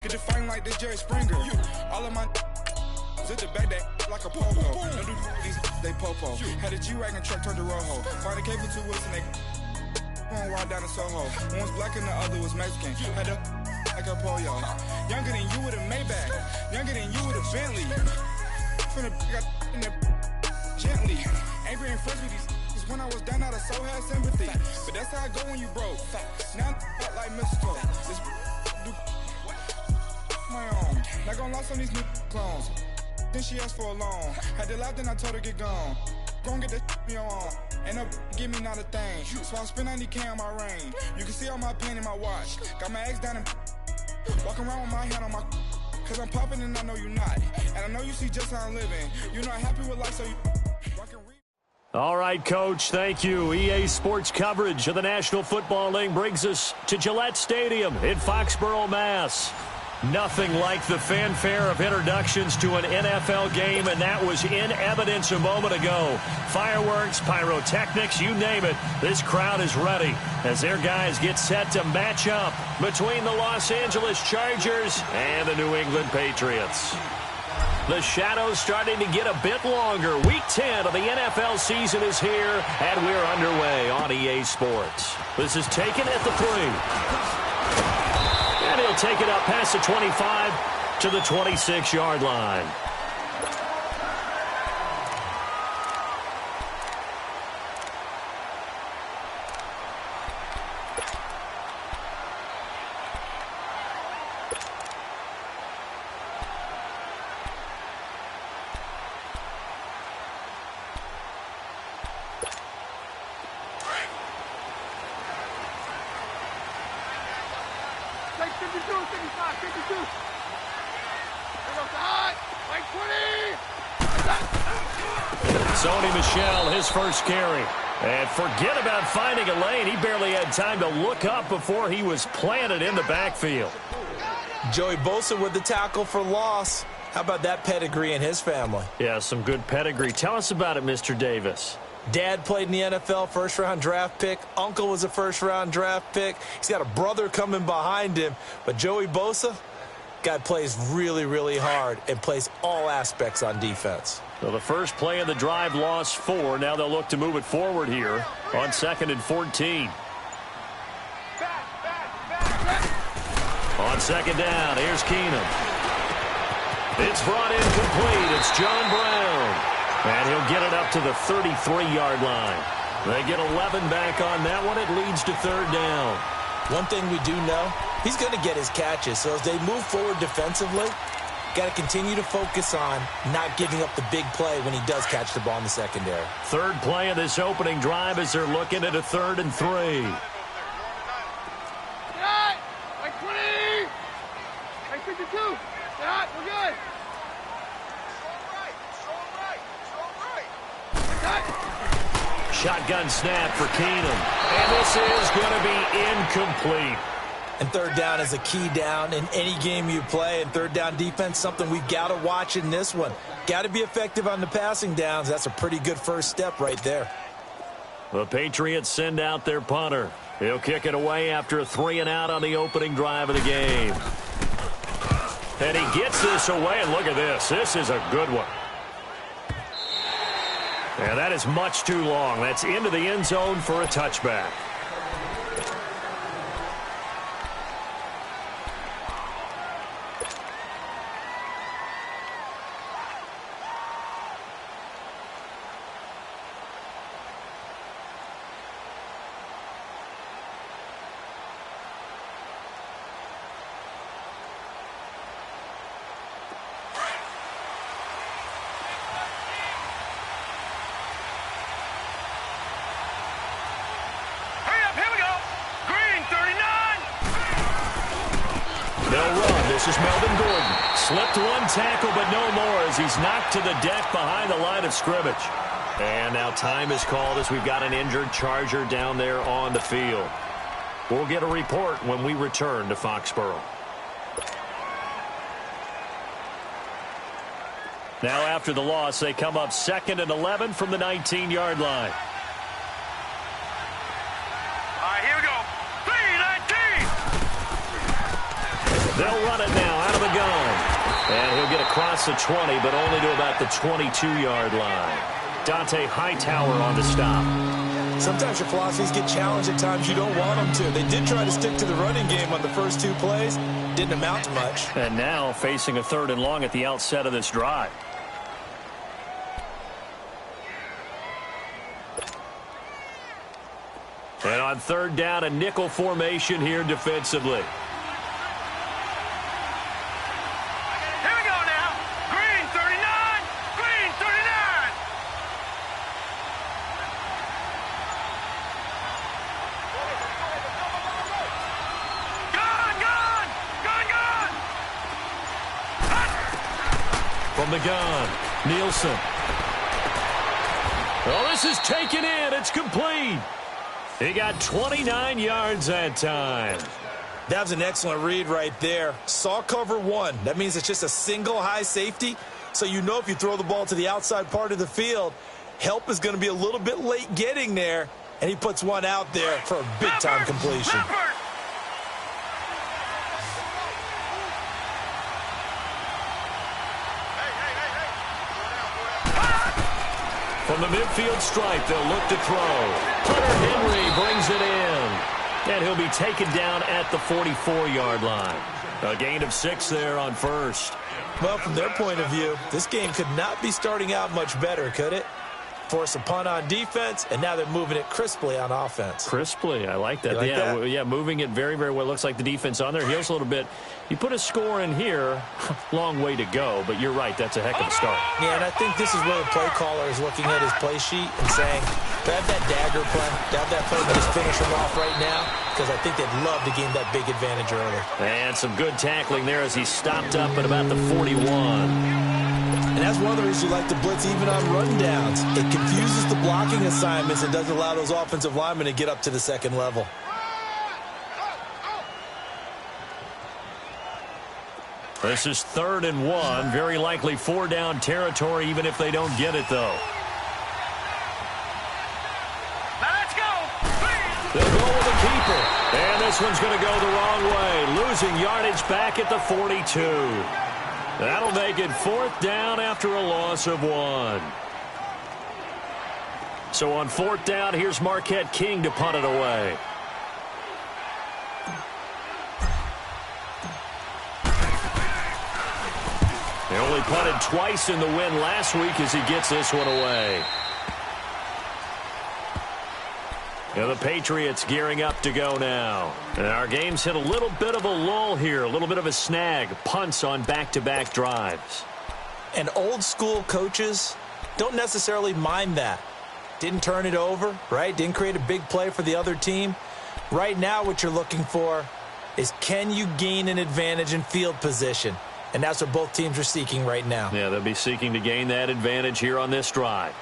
Get the fighting like this Jerry Springer. All of my zip the back that like a popo. Don't do these they popo. Had a G-Wagon truck turned to Rojo. Find a cable 2 wheels and they one ride down to Soho. One was black and the other was Mexican. Had a like a pollo. Younger than you with a Maybach. Younger than you with a Bentley. From the got in the gently. Ain't being friends with these when I was down out of so had sympathy. But that's how I go when you broke. Now I'm like mistletoe. This do my own. Not gonna lost on these new clones. Then she asked for a loan. Had to laugh, then I told her get gone. Gon' get that me on. Ain't no give me not a thing. So I spend 90K on my ring. You can see all my pain in my watch. Got my ex down and walking around with my hand on my. Cause I'm popping and I know you not. And I know you see just how I'm living. You're not happy with life, so you. All right, Coach, thank you. EA Sports coverage of the National Football League brings us to Gillette Stadium in Foxborough, Mass. Nothing like the fanfare of introductions to an NFL game, and that was in evidence a moment ago. Fireworks, pyrotechnics, you name it. This crowd is ready as their guys get set to match up between the Los Angeles Chargers and the New England Patriots. The shadow's starting to get a bit longer. Week 10 of the NFL season is here, and we're underway on EA Sports. This is taken at the 3. And he'll take it up past the 25 to the 26-yard line. Sony Michel, his first carry. And forget about finding a lane. He barely had time to look up before he was planted in the backfield. Joey Bosa with the tackle for loss. How about that pedigree in his family? Yeah, some good pedigree. Tell us about it, Mr. Davis. Dad played in the NFL, first-round draft pick. Uncle was a first-round draft pick. He's got a brother coming behind him. But Joey Bosa, guy plays really, really hard and plays all aspects on defense. So the first play of the drive lost 4. Now they'll look to move it forward here on 2nd and 14. On 2nd down, here's Keenum. It's brought in complete. It's John Brown. And he'll get it up to the 33-yard line. They get 11 back on that one. It leads to 3rd down. One thing we do know, he's going to get his catches. So as they move forward defensively, got to continue to focus on not giving up the big play when he does catch the ball in the secondary. 3rd play of this opening drive as they're looking at a 3rd and 3. Like 20! Like 52! Yeah, we're good! Shotgun snap for Keenum. And this is going to be incomplete. And 3rd down is a key down in any game you play. And 3rd down defense, something we've got to watch in this one. Got to be effective on the passing downs. That's a pretty good first step right there. The Patriots send out their punter. He'll kick it away after a 3-and-out on the opening drive of the game. And he gets this away, and look at this. This is a good one. And that is much too long. That's into the end zone for a touchback. This is Melvin Gordon. Slipped one tackle, but no more as he's knocked to the deck behind the line of scrimmage. And now time is called as we've got an injured Charger down there on the field. We'll get a report when we return to Foxborough. Now after the loss, they come up 2nd and 11 from the 19-yard line. They'll run it now the gun. And he'll get across the 20, but only to about the 22-yard line. Dante Hightower on the stop. Sometimes your philosophies get challenged at times you don't want them to. They did try to stick to the running game on the first 2 plays. Didn't amount to much. And now facing a 3rd and long at the outset of this drive. And on 3rd down, a nickel formation here defensively. From the gun, Nielsen. Well, this is taken in. It's complete. He got 29 yards that time. That was an excellent read right there. Saw cover 1. That means it's just a single high safety. So you know if you throw the ball to the outside part of the field, help is going to be a little bit late getting there. And he puts one out there for a big-time completion. From the midfield stripe, they'll look to throw. Hunter Henry brings it in. And he'll be taken down at the 44-yard line. A gain of 6 there on 1st. Well, from their point of view, this game could not be starting out much better, could it? Force a punt on defense, and now they're moving it crisply on offense. Crisply, I like that. Like that? Yeah, moving it very, very well. Looks like the defense on their heels a little bit. You put a score in here, long way to go, but you're right, that's a heck of a start. Yeah, and I think this is where the play caller is looking at his play sheet and saying, grab that dagger play, grab that play and just finish him off right now, because I think they'd love to gain that big advantage early. And some good tackling there as he stopped up at about the 41. And that's one of the reasons you like to blitz even on rundowns. It confuses the blocking assignments and doesn't allow those offensive linemen to get up to the second level. This is 3rd and 1. Very likely 4-down territory, even if they don't get it, though. Now let's go. They'll go with the keeper. And this one's going to go the wrong way. Losing yardage back at the 42. That'll make it 4th down after a loss of 1. So on 4th down, here's Marquette King to punt it away. They only punted twice in the win last week as he gets this one away. Now the Patriots gearing up to go now. And our game's hit a little bit of a lull here, a little bit of a snag. Punts on back-to-back drives. And old school coaches don't necessarily mind that. Didn't turn it over, right? Didn't create a big play for the other team. Right now what you're looking for is, can you gain an advantage in field position? And that's what both teams are seeking right now. Yeah, they'll be seeking to gain that advantage here on this drive.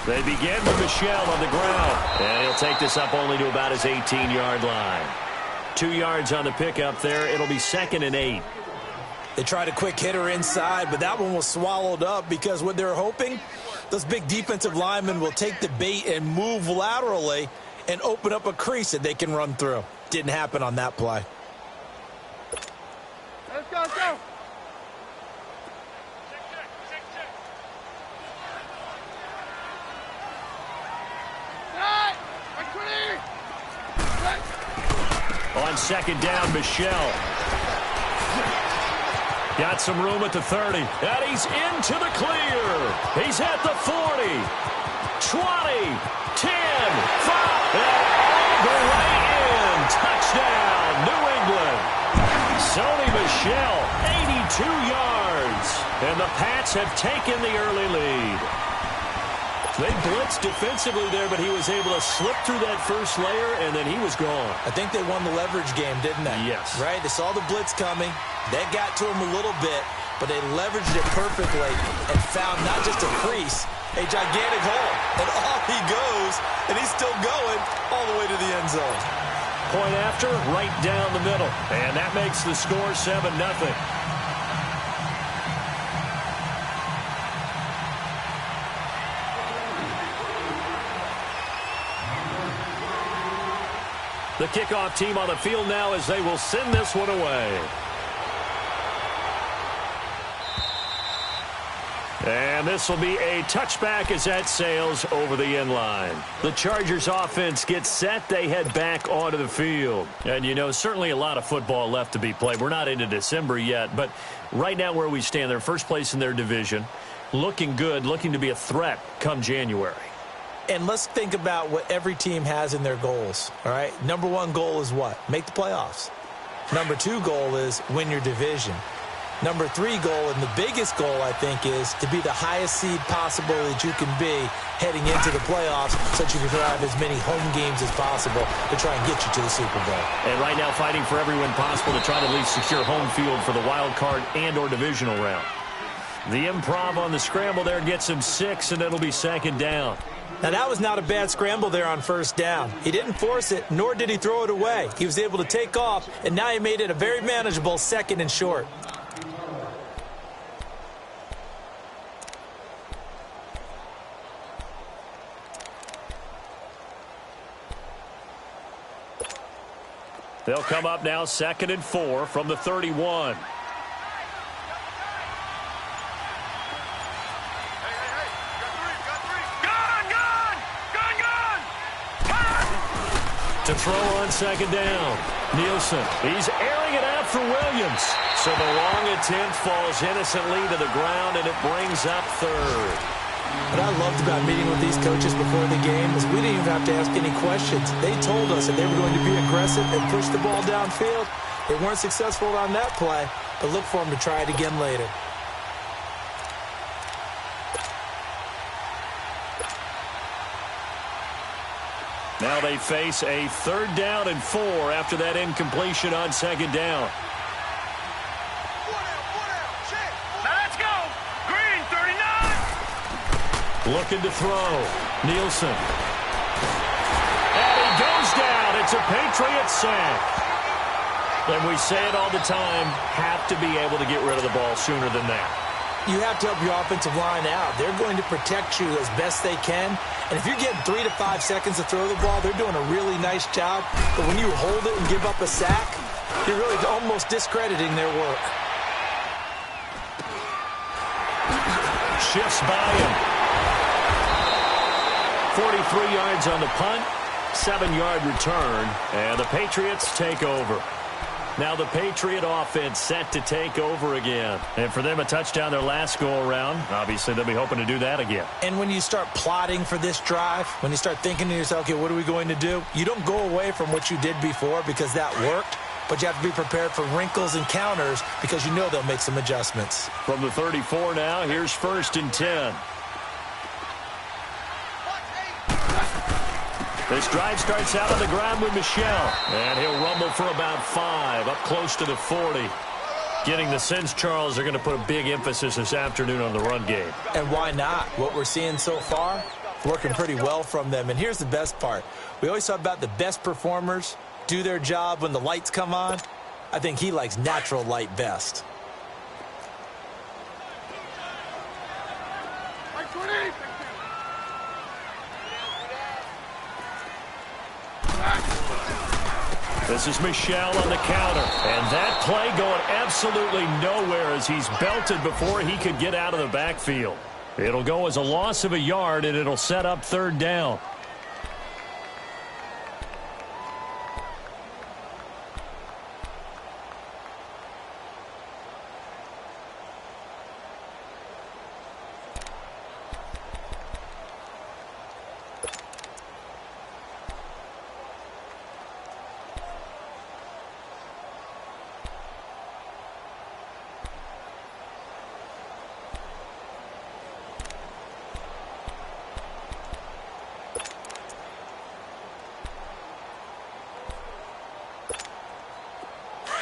They begin with Michelle on the ground. And he'll take this up only to about his 18-yard line. 2 yards on the pickup there. It'll be 2nd and 8. They tried a quick hitter inside, but that one was swallowed up because what they're hoping, those big defensive linemen will take the bait and move laterally and open up a crease that they can run through. Didn't happen on that play. Let's go, let's go. On 2nd down, Michelle. Got some room at the 30. And he's into the clear. He's at the 40. 20. 10. 5. And all the way in. Touchdown, New England. Sony Michel, 82 yards. And the Pats have taken the early lead. They blitzed defensively there, but he was able to slip through that first layer, and then he was gone. I think they won the leverage game, didn't they? Yes. Right? They saw the blitz coming. That got to him a little bit, but they leveraged it perfectly and found not just a crease, a gigantic hole. And off he goes, and he's still going all the way to the end zone. Point after, right down the middle. And that makes the score 7-0. The kickoff team on the field now as they will send this one away. And this will be a touchback as that sails over the end line. The Chargers offense gets set. They head back onto the field. And, you know, certainly a lot of football left to be played. We're not into December yet, but right now where we stand, they're first place in their division. Looking good, looking to be a threat come January. And let's think about what every team has in their goals, all right? Number one goal is what? Make the playoffs. Number two goal is win your division. Number three goal, and the biggest goal, I think, is to be the highest seed possible that you can be heading into the playoffs so that you can have as many home games as possible to try and get you to the Super Bowl. And right now fighting for every win possible to try to at least secure home field for the wild card and or divisional round. The improv on the scramble there gets him 6, and it'll be second down. Now, that was not a bad scramble there on first down. He didn't force it, nor did he throw it away. He was able to take off, and now he made it a very manageable second and short. They'll come up now 2nd and 4 from the 31. To throw on second down. Nielsen, he's airing it out for Williams. So the long attempt falls innocently to the ground, and it brings up third. What I loved about meeting with these coaches before the game is we didn't even have to ask any questions. They told us that they were going to be aggressive and push the ball downfield. They weren't successful on that play, but look for them to try it again later. Now they face a 3rd down and 4 after that incompletion on second down. Now let's go. Green, 39. Looking to throw. Nielsen. And he goes down. It's a Patriot sack. And we say it all the time, have to be able to get rid of the ball sooner than that. You have to help your offensive line out. They're going to protect you as best they can. And if you're getting 3 to 5 seconds to throw the ball, they're doing a really nice job. But when you hold it and give up a sack, you're really almost discrediting their work. Shifts by him. 43 yards on the punt, 7-yard return, and the Patriots take over. Now the Patriot offense set to take over again. And for them, a touchdown their last go-around. Obviously, they'll be hoping to do that again. And when you start plotting for this drive, when you start thinking to yourself, okay, what are we going to do? You don't go away from what you did before because that worked. But you have to be prepared for wrinkles and counters because you know they'll make some adjustments. From the 34 now, here's 1st and 10. This drive starts out on the ground with Michel. And he'll rumble for about 5, up close to the 40. Getting the sense, Charles, they're going to put a big emphasis this afternoon on the run game. And why not? What we're seeing so far, working pretty well from them. And here's the best part. We always talk about the best performers do their job when the lights come on. I think he likes natural light best. This is Michel on the counter. And that play going absolutely nowhere as he's belted before he could get out of the backfield. It'll go as a loss of a yard, and it'll set up 3rd down.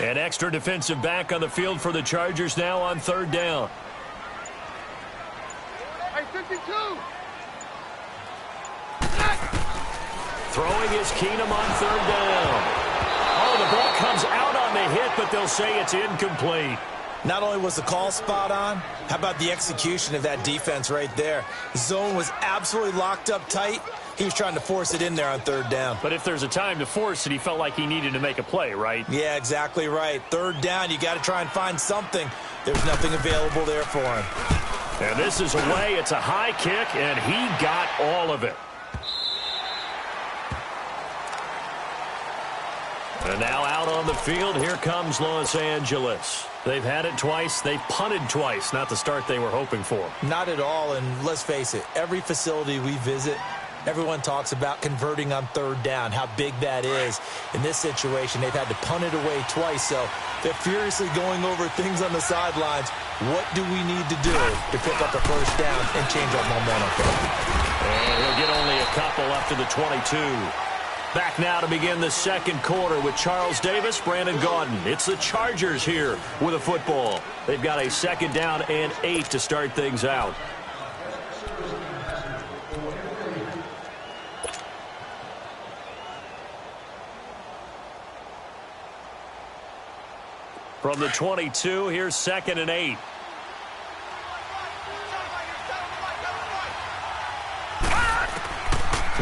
An extra defensive back on the field for the Chargers now on 3rd down. Hey, 52. Throwing is Keenum on third down. Oh, the ball comes out on the hit, but they'll say it's incomplete. Not only was the call spot on, how about the execution of that defense right there? The zone was absolutely locked up tight. He was trying to force it in there on third down. But if there's a time to force it, he felt like he needed to make a play, right? Yeah, exactly right. Third down, you got to try and find something. There's nothing available there for him. And this is away. It's a high kick, and he got all of it. And now out on the field, here comes Los Angeles. They've had it twice. They've punted twice. Not the start they were hoping for. Not at all, and let's face it, every facility we visit, everyone talks about converting on third down, how big that is. In this situation, they've had to punt it away twice, so they're furiously going over things on the sidelines. What do we need to do to pick up a first down and change our momentum? And he'll get only a couple up to the 22. Back now to begin the second quarter with Charles Davis, Brandon Gaudin. It's the Chargers here with a football. They've got a second down and 8 to start things out. From the 22, here's second and 8.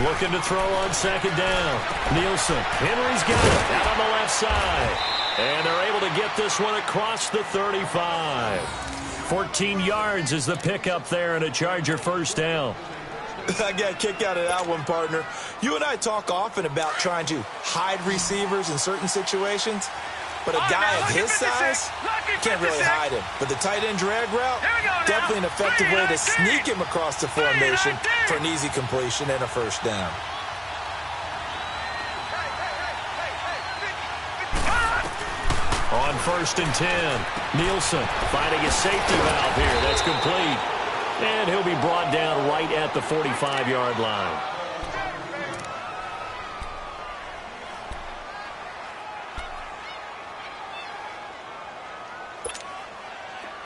Looking to throw on second down. Nielsen. Henry's got it out on the left side. And they're able to get this one across the 35. 14 yards is the pickup there and a Charger first down. I got a kick out of that one, partner. You and I talk often about trying to hide receivers in certain situations. But a guy of his size can't really hide him. But the tight end drag route, definitely an effective way to sneak him across the formation for an easy completion and a first down. On first and 10, Nielsen finding his safety valve here. That's complete. And he'll be brought down right at the 45-yard line.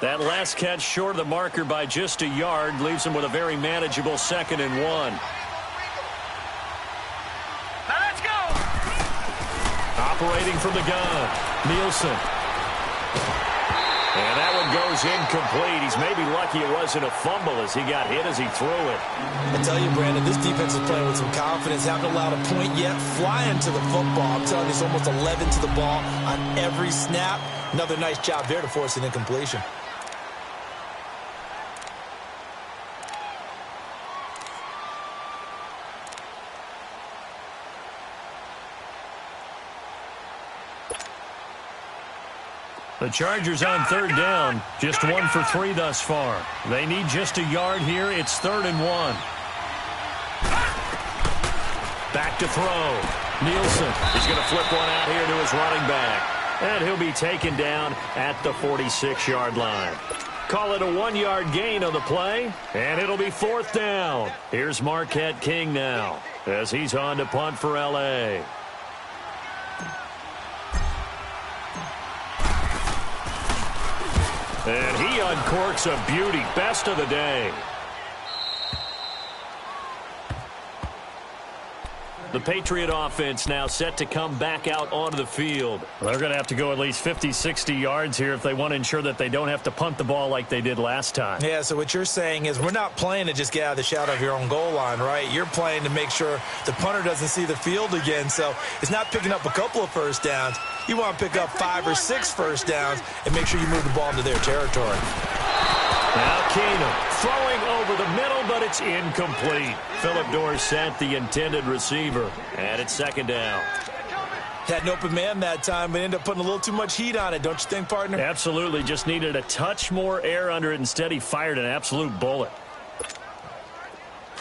That last catch short of the marker by just a yard leaves him with a very manageable second and 1. Now let's go. Operating from the gun, Nielsen. And that one goes incomplete. He's maybe lucky it wasn't a fumble as he got hit as he threw it. I tell you, Brandon, this defense is playing with some confidence. Haven't allowed a point yet. Flying to the football. I'm telling you, it's almost 11 to the ball on every snap. Another nice job there to force an incompletion. The Chargers on third down, just 1 for 3 thus far. They need just a yard here. It's 3rd and 1. Back to throw. Nielsen is going to flip one out here to his running back. And he'll be taken down at the 46-yard line. Call it a 1-yard gain on the play, and it'll be 4th down. Here's Marquette King now as he's on to punt for L.A. And he uncorks a beauty. Best of the day. The Patriot offense now set to come back out onto the field. They're going to have to go at least 50, 60 yards here if they want to ensure that they don't have to punt the ball like they did last time. Yeah, so what you're saying is we're not playing to just get out of the shadow of your own goal line, right? You're playing to make sure the punter doesn't see the field again. So it's not picking up a couple of first downs. You want to pick up 5 or 6 first downs and make sure you move the ball into their territory. Now Keenum throwing over the middle, but it's incomplete. Philip Dorsett, the intended receiver, and it's 2nd down. Had an open man that time, but ended up putting a little too much heat on it, don't you think, partner? Absolutely. Just needed a touch more air under it. Instead, he fired an absolute bullet.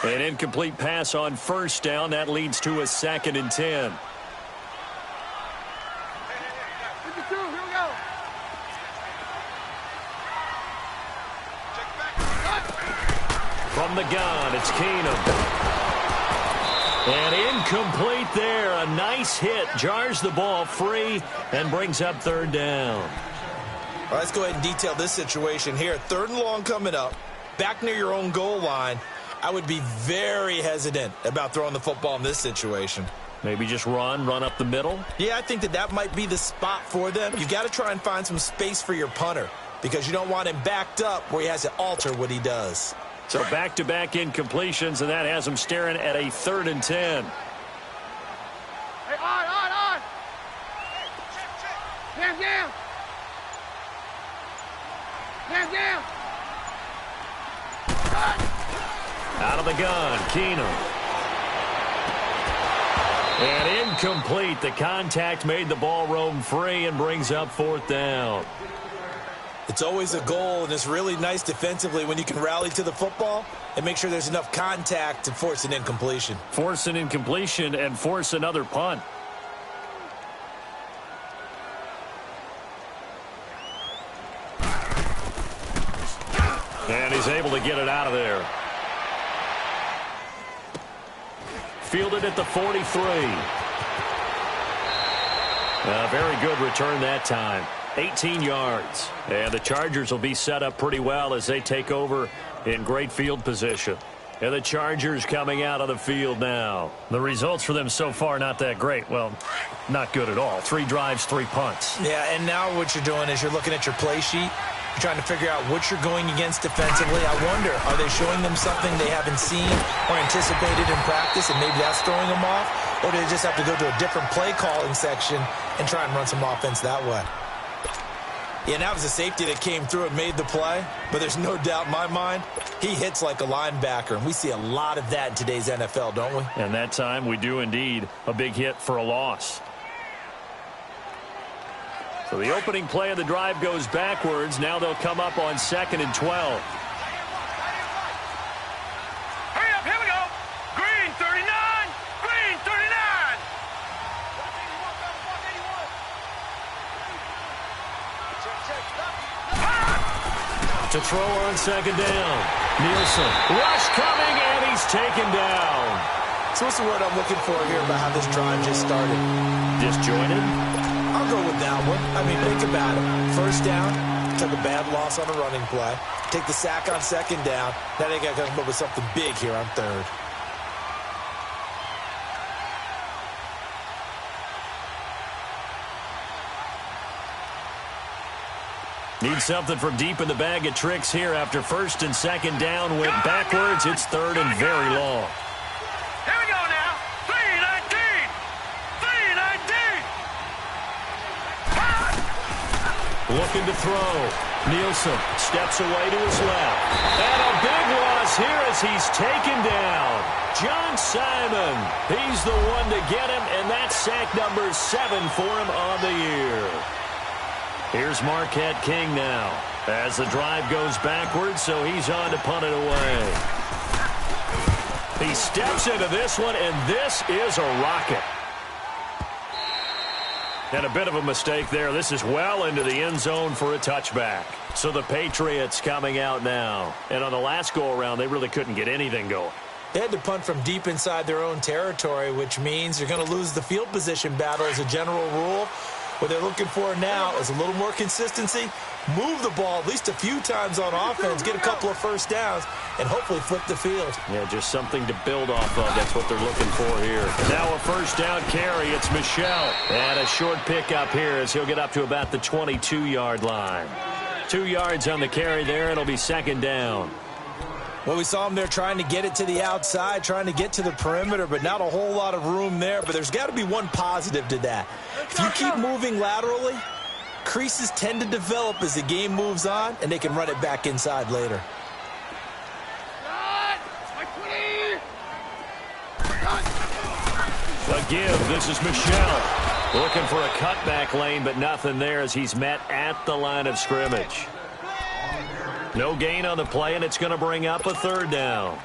An incomplete pass on first down. That leads to a 2nd and 10. From the gun, it's Keenum. And incomplete there. A nice hit. Jars the ball free and brings up 3rd down. All right, let's go ahead and detail this situation here. 3rd and long coming up. Back near your own goal line. I would be very hesitant about throwing the football in this situation. Maybe just run up the middle? Yeah, I think that might be the spot for them. You've got to try and find some space for your punter because you don't want him backed up where he has to alter what he does. So back-to-back incompletions, and that has him staring at a 3rd and 10. Hey, on! Down! Out of the gun, Keenum. And incomplete. The contact made the ball roam free and brings up 4th down. It's always a goal, and it's really nice defensively when you can rally to the football and make sure there's enough contact to force an incompletion. Force an incompletion and force another punt. And he's able to get it out of there. Fielded at the 43. A very good return that time. 18 yards. And the Chargers will be set up pretty well as they take over in great field position. And the Chargers coming out of the field now. The results for them so far not that great. Well, not good at all. 3 drives, 3 punts. Yeah, and now what you're doing is you're looking at your play sheet. You're trying to figure out what you're going against defensively. I wonder, are they showing them something they haven't seen or anticipated in practice, and maybe that's throwing them off? Or do they just have to go to a different play calling section and try and run some offense that way? Yeah, and that was a safety that came through and made the play, but there's no doubt in my mind, he hits like a linebacker, and we see a lot of that in today's NFL, don't we? And that time we do indeed a big hit for a loss. So the opening play of the drive goes backwards. Now they'll come up on 2nd and 12. Hurry up, here we go. Green 39. Green 39. To throw on 2nd down. Nielsen. Rush coming, and he's taken down. So what's the word I'm looking for here about how this drive just started? Disjointed? I'll go with that one. I mean, think about it. 1st down, took a bad loss on a running play. Take the sack on 2nd down. Now they got to come up with something big here on 3rd. Need something from deep in the bag of tricks here after 1st and 2nd down went backwards. It's 3rd and very long. Here we go now. 3-19. 3-19. Looking to throw. Nielsen steps away to his left. And a big loss here as he's taken down. John Simon. He's the one to get him, and that's sack number 7 for him on the year. Here's Marquette King now as the drive goes backwards, so he's on to punt it away. He steps into this one, and this is a rocket. And a bit of a mistake there. This is well into the end zone for a touchback. So the Patriots coming out now. And on the last go-around, they really couldn't get anything going. They had to punt from deep inside their own territory, which means you're going to lose the field position battle as a general rule. What they're looking for now is a little more consistency, move the ball at least a few times on offense, get a couple of 1st downs, and hopefully flip the field. Yeah, just something to build off of. That's what they're looking for here. Now a 1st down carry. It's Michelle. And a short pickup here as he'll get up to about the 22-yard line. 2 yards on the carry there. It'll be 2nd down. Well, we saw him there trying to get it to the outside, trying to get to the perimeter, but not a whole lot of room there. But there's got to be one positive to that. If you keep moving laterally, creases tend to develop as the game moves on, and they can run it back inside later. A give. This is Michelle. Looking for a cutback lane, but nothing there as he's met at the line of scrimmage. No gain on the play, and it's going to bring up a 3rd down.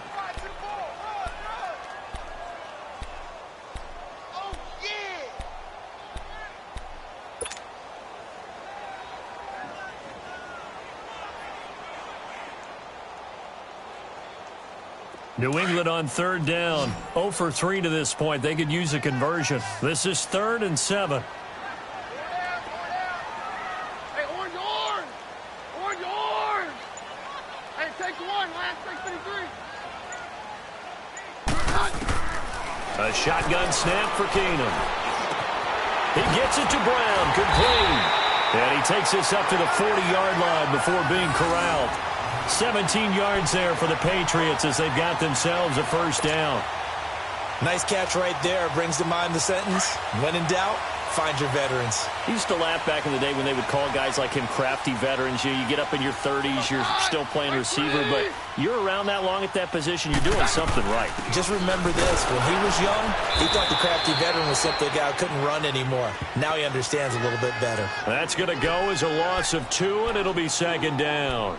New England on 3rd down. 0 for 3 to this point. They could use a conversion. This is 3rd and 7. Shotgun snap for Keenum. He gets it to Brown, complete. And he takes this up to the 40-yard line before being corralled. 17 yards there for the Patriots as they've got themselves a first down. Nice catch right there. Brings to mind the sentence, when in doubt, find your veterans. He used to laugh back in the day when they would call guys like him crafty veterans. You get up in your 30s, you're still playing receiver, but you're around that long at that position, you're doing something right. Just remember this. When he was young, he thought the crafty veteran was simply a guy who couldn't run anymore. Now he understands a little bit better. That's going to go as a loss of 2, and it'll be second down.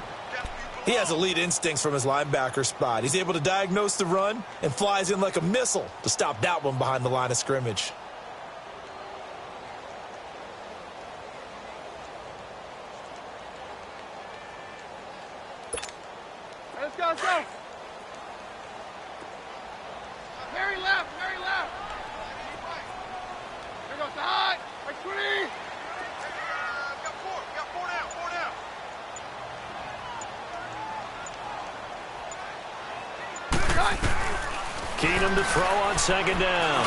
He has elite instincts from his linebacker spot. He's able to diagnose the run and flies in like a missile to stop that one behind the line of scrimmage. Let's go, let's go. Very left, very left. There goes the high. Like 20. Got four now, four now. Keenum to throw on second down.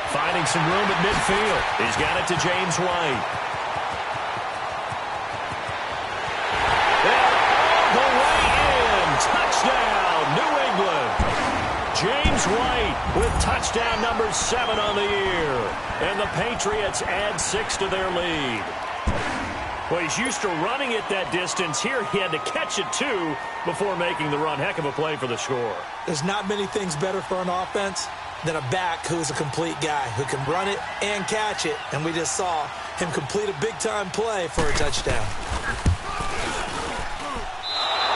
Finding some room at midfield. He's got it to James White. And all the way in. Touchdown, New England. James White with touchdown number 7 on the year. And the Patriots add 6 to their lead. Well, he's used to running it that distance. Here he had to catch it, too, before making the run. Heck of a play for the score. There's not many things better for an offense than a back who's a complete guy who can run it and catch it. And we just saw him complete a big-time play for a touchdown.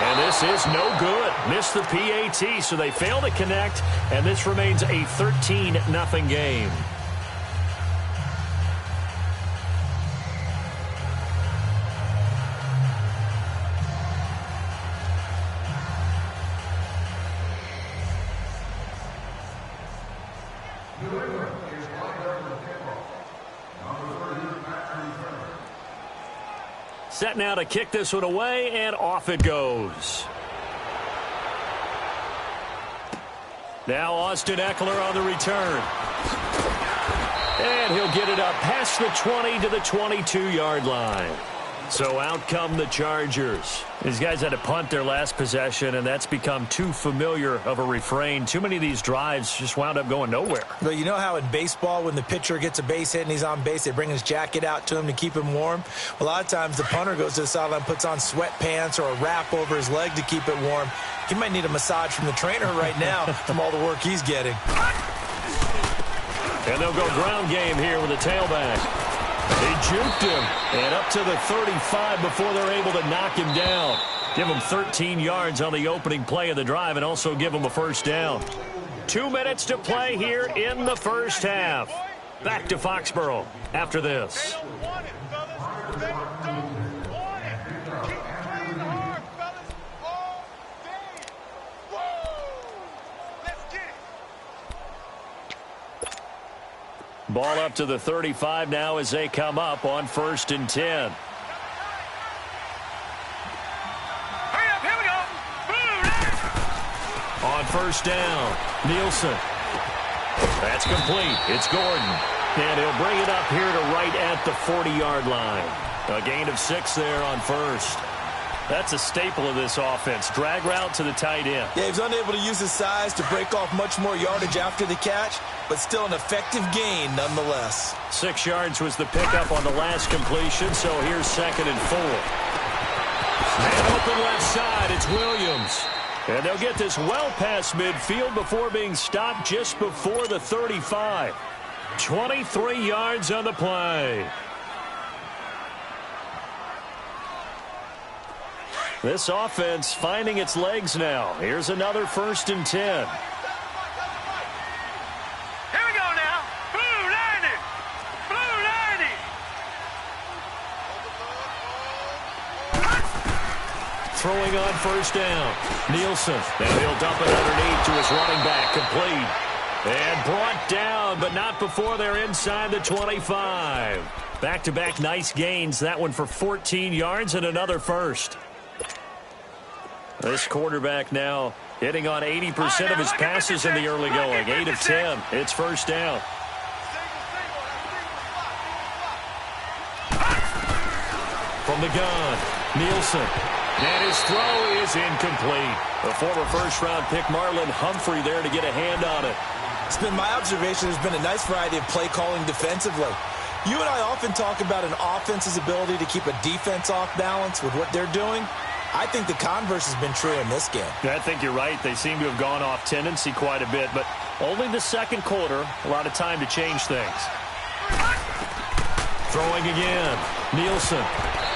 And this is no good. Missed the PAT, so they fail to connect, and this remains a 13-0 game. Set now to kick this one away, and off it goes. Now Austin Eckler on the return. And he'll get it up past the 20 to the 22-yard line. So out come the Chargers. These guys had to punt their last possession, and that's become too familiar of a refrain. Too many of these drives just wound up going nowhere. But you know how in baseball, when the pitcher gets a base hit and he's on base, they bring his jacket out to him to keep him warm? A lot of times the punter goes to the sideline, puts on sweatpants or a wrap over his leg to keep it warm. He might need a massage from the trainer right now from all the work he's getting. And they'll go ground game here with a tailback. They juked him, and up to the 35 before they're able to knock him down. Give him 13 yards on the opening play of the drive and also give him a first down. 2 minutes to play here in the first half. Back to Foxborough after this. Ball up to the 35 now as they come up on 1st and 10. Hurry up, here we go. Boom. On 1st down, Nielsen. That's complete. It's Gordon. And he'll bring it up here to right at the 40-yard line. A gain of 6 there on 1st. That's a staple of this offense. Drag route to the tight end. Yeah, he was unable to use his size to break off much more yardage after the catch, but still an effective gain nonetheless. 6 yards was the pickup on the last completion, so here's 2nd and 4. And open left side, it's Williams. And they'll get this well past midfield before being stopped just before the 35. 23 yards on the play. This offense finding its legs now. Here's another 1st and 10. Here we go now. Blue 90. Blue 90. Throwing on 1st down. Nielsen. Now he'll dump it underneath to his running back. Complete. And brought down, but not before they're inside the 25. Back-to-back nice gains. That one for 14 yards and another first. This quarterback now hitting on 80% of his passes in the early going. 8 of 10. It's first down. From the gun, Nielsen. And his throw is incomplete. The former first-round pick Marlon Humphrey there to get a hand on it. It's been my observation there's been a nice variety of play calling defensively. You and I often talk about an offense's ability to keep a defense off balance with what they're doing. I think the converse has been true in this game. I think you're right. They seem to have gone off tendency quite a bit, but only the second quarter, a lot of time to change things. Throwing again, Nielsen.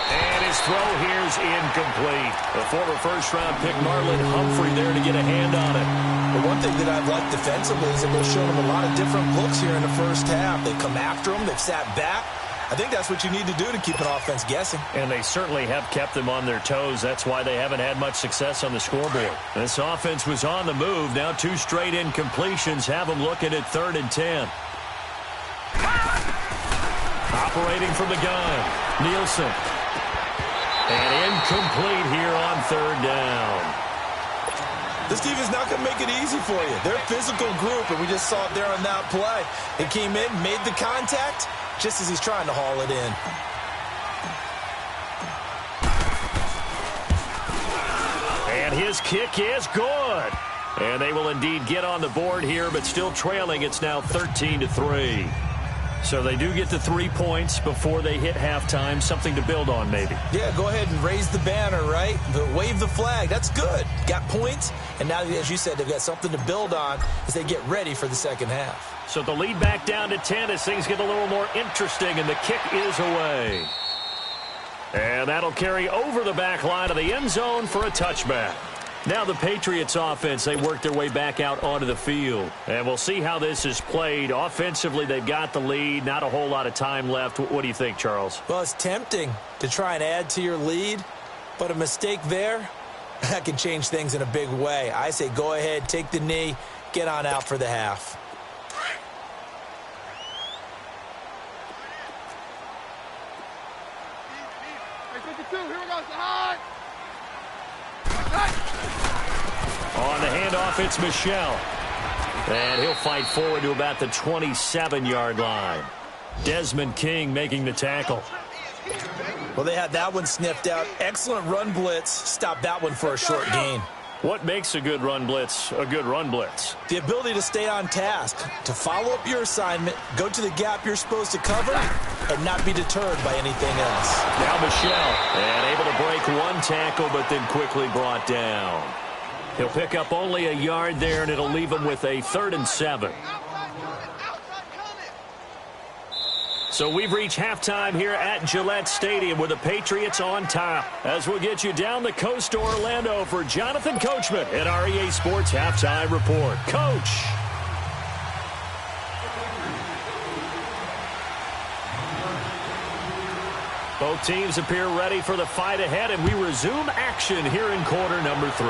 And his throw here is incomplete. The former first-round pick Marlon Humphrey there to get a hand on it. But one thing that I've liked defensively is that they've shown him a lot of different looks here in the first half. They come after him. They've sat back. I think that's what you need to do to keep an offense guessing. And they certainly have kept them on their toes. That's why they haven't had much success on the scoreboard. This offense was on the move. Now 2 straight incompletions have them looking at 3rd and 10. Operating from the gun, Nielsen. And incomplete here on 3rd down. This team is not going to make it easy for you. They're a physical group, and we just saw it there on that play. It came in, made the contact, just as he's trying to haul it in. And his kick is good. And they will indeed get on the board here, but still trailing. It's now 13-3. So they do get the 3 points before they hit halftime. Something to build on, maybe. Yeah, go ahead and raise the banner, right? Wave the flag. That's good. Got points, and now, as you said, they've got something to build on as they get ready for the second half. So the lead back down to 10 as things get a little more interesting, and the kick is away. And that'll carry over the back line of the end zone for a touchback. Now the Patriots offense, they work their way back out onto the field. And we'll see how this is played. Offensively, they've got the lead. Not a whole lot of time left. What do you think, Charles? Well, it's tempting to try and add to your lead, but a mistake there, that can change things in a big way. I say go ahead, take the knee, get on out for the half. On the handoff, it's Michel. And he'll fight forward to about the 27-yard line. Desmond King making the tackle. Well, they had that one sniffed out. Excellent run blitz. Stop that one for a short gain. What makes a good run blitz a good run blitz? The ability to stay on task, to follow up your assignment, go to the gap you're supposed to cover, and not be deterred by anything else. Now Michel, and able to break one tackle, but then quickly brought down. He'll pick up only a yard there, and it'll leave him with a 3rd and 7. So we've reached halftime here at Gillette Stadium with the Patriots on top. As we'll get you down the coast to Orlando for Jonathan Coachman at our EA Sports Halftime Report. Coach. Both teams appear ready for the fight ahead, and we resume action here in quarter number 3.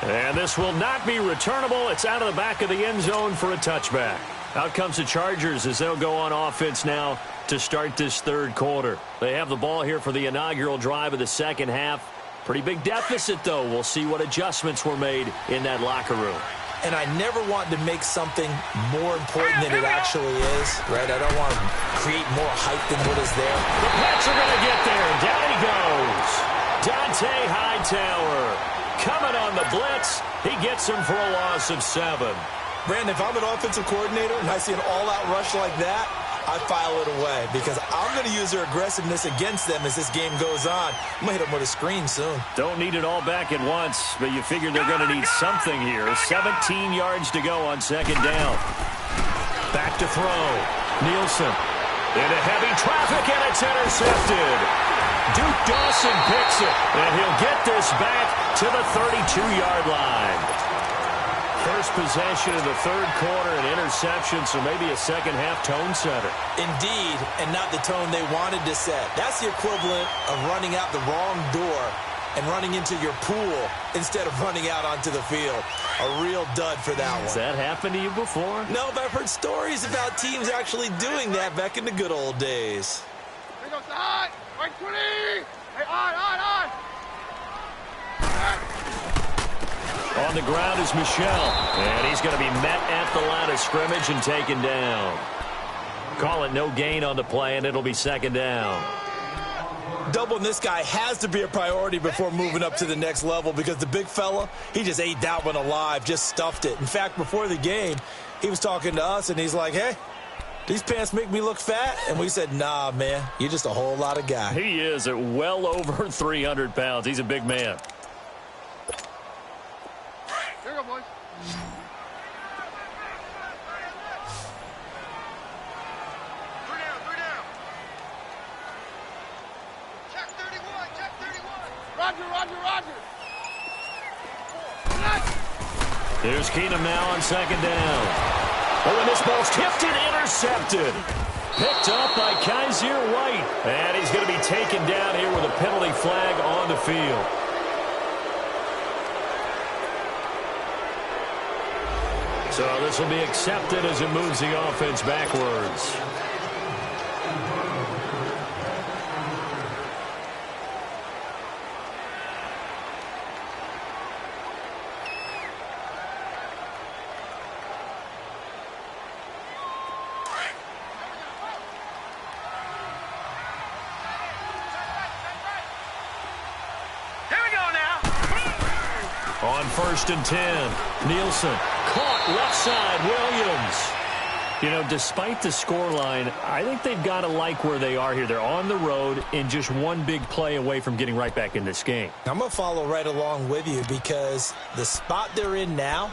And this will not be returnable. It's out of the back of the end zone for a touchback. Out comes the Chargers as they'll go on offense now to start this 3rd quarter. They have the ball here for the inaugural drive of the second half. Pretty big deficit, though. We'll see what adjustments were made in that locker room. And I never want to make something more important than it actually is, right? I don't want to create more hype than what is there. The Pats are going to get there. Down he goes. Dante Hightower coming on the blitz. He gets him for a loss of 7. Brandon, if I'm an offensive coordinator and I see an all-out rush like that, I file it away because I'm going to use their aggressiveness against them as this game goes on. I'm going to hit them with a screen soon. Don't need it all back at once, but you figure they're going to need something here. 17 yards to go on 2nd down. Back to throw. Nielsen into heavy traffic, and it's intercepted. Duke Dawson picks it, and he'll get this back to the 32-yard line. First possession of the 3rd quarter, an interception, so maybe a second-half tone setter. Indeed, and not the tone they wanted to set. That's the equivalent of running out the wrong door and running into your pool instead of running out onto the field. A real dud for that one. Has that happened to you before? No, but I've heard stories about teams actually doing that back in the good old days. Here goes the hot. Right 20. Hey, on. On the ground is Michel. And he's going to be met at the line of scrimmage and taken down. Call it no gain on the play, and it'll be second down. Doubling this guy has to be a priority before moving up to the next level because the big fella, he just ate that one alive, just stuffed it. In fact, before the game, he was talking to us, and he's like, hey, these pants make me look fat? And we said, nah, man, you're just a whole lot of guy. He is at well over 300 pounds. He's a big man. Here you go, boys. Roger. Here's Keenum now on second down. Oh, and this ball's tipped and intercepted. Picked up by Kaiser White. And he's going to be taken down here with a penalty flag on the field. So this will be accepted as it moves the offense backwards. On 1st and 10, Nielsen caught left side, Williams. You know, despite the scoreline, I think they've got to like where they are here. They're on the road and just one big play away from getting right back in this game. I'm going to follow right along with you because the spot they're in now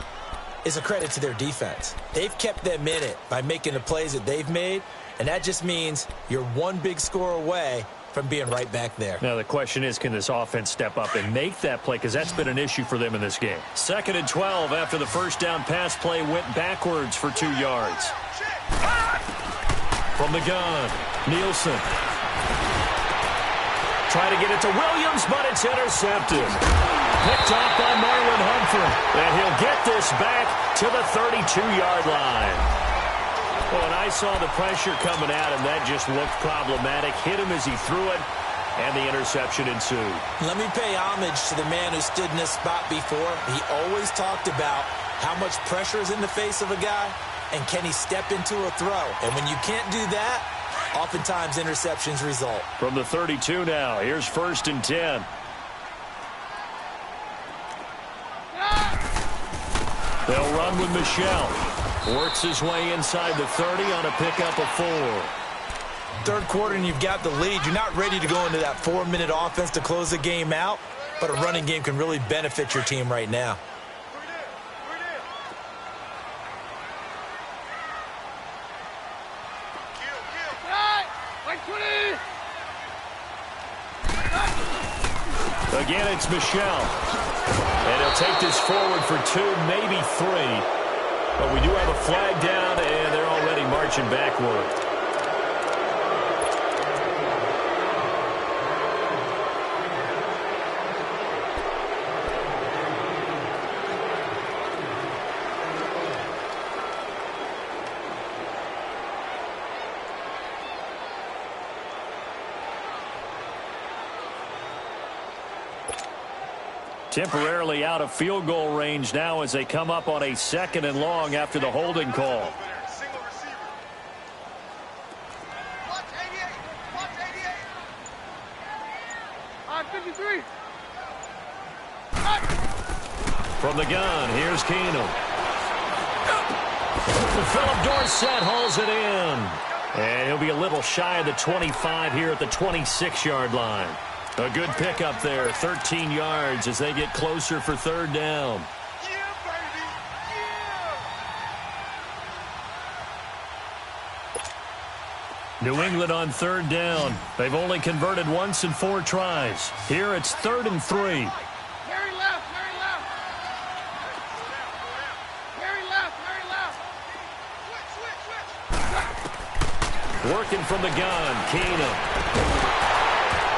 is a credit to their defense. They've kept them in it by making the plays that they've made, and that just means you're one big score away from being right back there. Now, the question is, can this offense step up and make that play? Because that's been an issue for them in this game. 2nd and 12 after the first down pass play went backwards for 2 yards. From the gun, Nielsen. Try to get it to Williams, but it's intercepted. Picked off by Marlon Humphrey. And he'll get this back to the 32-yard line. Well, and I saw the pressure coming at him. That just looked problematic. Hit him as he threw it, and the interception ensued. Let me pay homage to the man who stood in this spot before. He always talked about how much pressure is in the face of a guy, and can he step into a throw. And when you can't do that, oftentimes interceptions result. From the 32 now, here's 1st and 10. They'll run with Michel. Works his way inside the 30 on a pickup of 4. Third quarter and you've got the lead. You're not ready to go into that 4-minute offense to close the game out, but a running game can really benefit your team right now. Again, it's Michel. And he'll take this forward for 2, maybe 3. But we do have a flag down, and they're already marching backward. Temporarily out of field goal range now as they come up on a 2nd and long after the holding call. From the gun, here's Keenum. Philip Dorsett hauls it in. And he'll be a little shy of the 25 here at the 26-yard line. A good pickup there, 13 yards as they get closer for 3rd down. New England on 3rd down. They've only converted once in 4 tries. Here it's 3rd and 3. Harry left. Working from the gun, Keenum.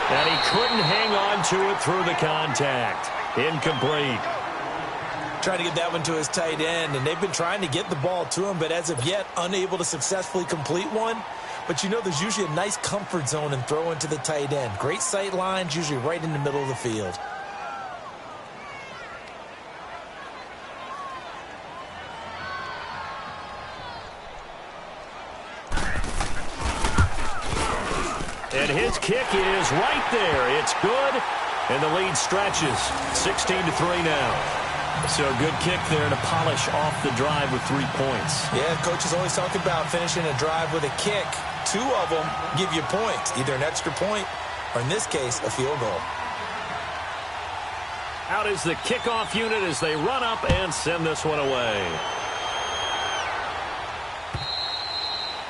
And he couldn't hang on to it through the contact. Incomplete. Trying to get that one to his tight end, and they've been trying to get the ball to him, but as of yet, unable to successfully complete one. But you know there's usually a nice comfort zone in throwing to the tight end. Great sight lines, usually right in the middle of the field. And his kick is right there. It's good, and the lead stretches. 16-3 now. So a good kick there to polish off the drive with 3 points. Yeah, coach is always talking about finishing a drive with a kick. 2 of them give you points, either an extra point or, in this case, a field goal. Out is the kickoff unit as they run up and send this one away.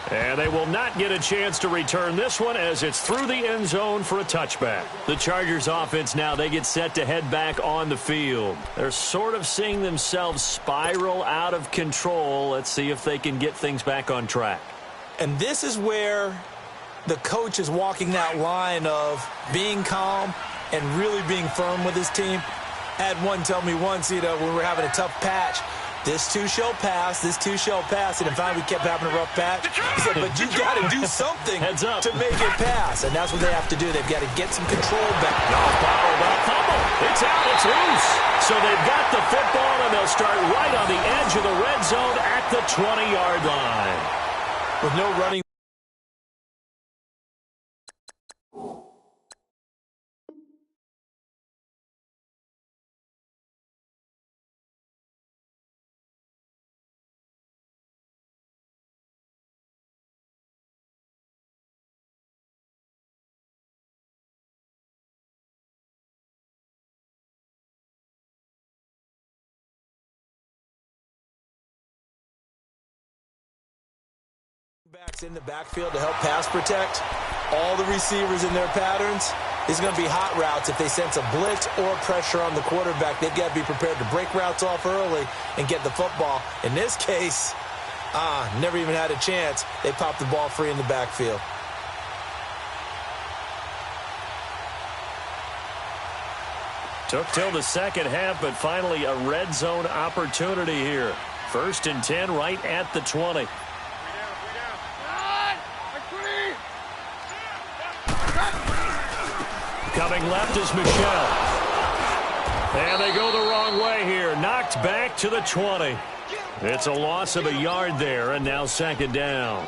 And they will not get a chance to return this one as it's through the end zone for a touchback. The Chargers offense now, they get set to head back on the field. They're sort of seeing themselves spiral out of control. Let's see if they can get things back on track. And this is where the coach is walking that line of being calm and really being firm with his team. I had one tell me once, when we were having a tough patch, this too shall pass, this too shall pass. And in fact, we kept having a rough patch. He said, but you got to do something to make it pass. And that's what they have to do. They've got to get some control back. Fumble. It's out. It's loose. So they've got the football, and they'll start right on the edge of the red zone at the 20-yard line. With no running. Backs in the backfield to help pass protect. All the receivers in their patterns. These are going to be hot routes. If they sense a blitz or pressure on the quarterback, they've got to be prepared to break routes off early and get the football. In this case, never even had a chance. They popped the ball free in the backfield. Took till the second half, but finally a red zone opportunity here. 1st and 10 right at the 20. Coming left is Michelle. And they go the wrong way here. Knocked back to the 20. It's a loss of a yard there, and now 2nd down.